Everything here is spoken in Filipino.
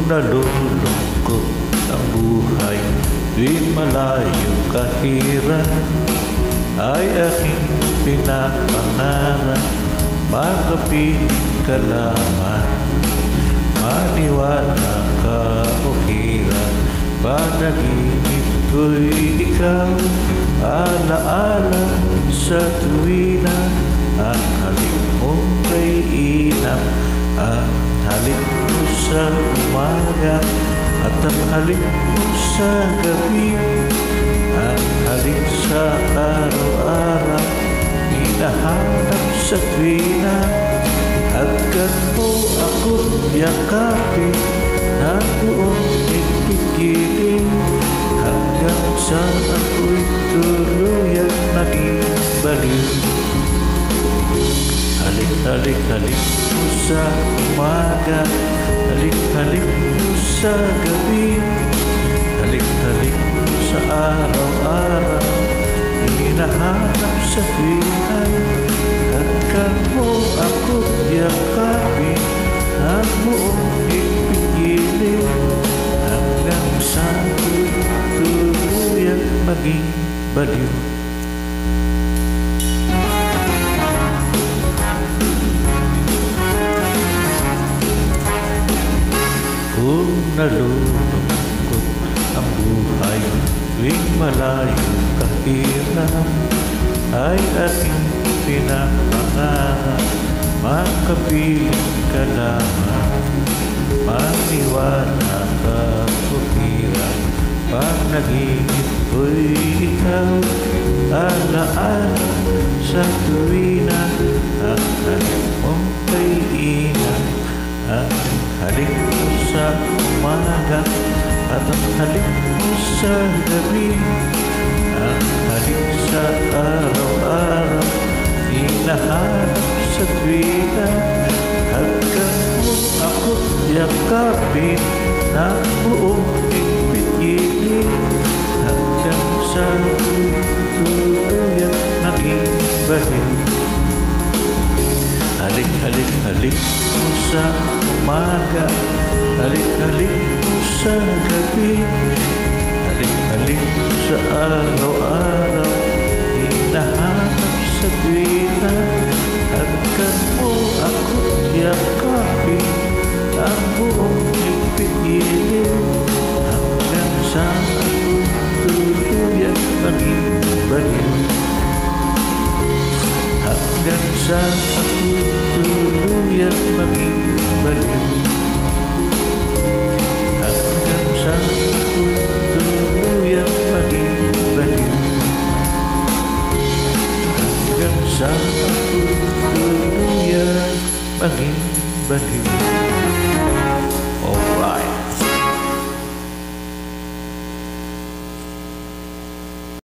nalulungkot ang buhay, di malayong kahirap, ay aking pinapangarap, makapiling ka lamang. Maniwala ka o hirap, panaginip ko'y ikaw, alaala sa tuwina, ang halik mong kaiinam, ang halik mo sa umaga, at ang halik mo sa gabi, ang halik sa araw-araw, hinahanap sa tuwina. Agad mo ako't yakapin, na buong ipigilin, hanggang sa ako'y tuluyang naging baliw. Halik, halik mo sa umaga, halik mo sa gabi, halik mo sa araw-araw, hinahanap sa tuwinay. Hanggang mo ako't yakapin, ang buong ipigilin, hanggang sa ako'y tuluyang maging baliw. Kung nalulungkot ang buhay, tuwing malayo kahirap, ay aking pinapangarap, makapiling ka lamang. Maniwala ka o hirap, panaginip ko'y ikaw, alaala sa tuwina, ang halik mong kaiinam, ang halik mo sa umaga, at ang halik mo sa gabi, ang halik sa araw-araw, hinahanap sa tuwina. Hanggang mo ako't yakapin, na buong ipigilin, hanggang sa tuluyang naging baliw. Halik mo sa umaga, halik mo sa gabi, halik sa araw-araw, hinahanap sa tuwina. Hanggang mo ako't yakapin, ang buong ipigilin, hanggang sa ako'y tuluyang maging baliw. Hanggang sa ako'y tuluyang maging baliw. Hanggang sa ako'y tuluyang maging baliw. Hanggang sa ako'y tuluyang maging baliw.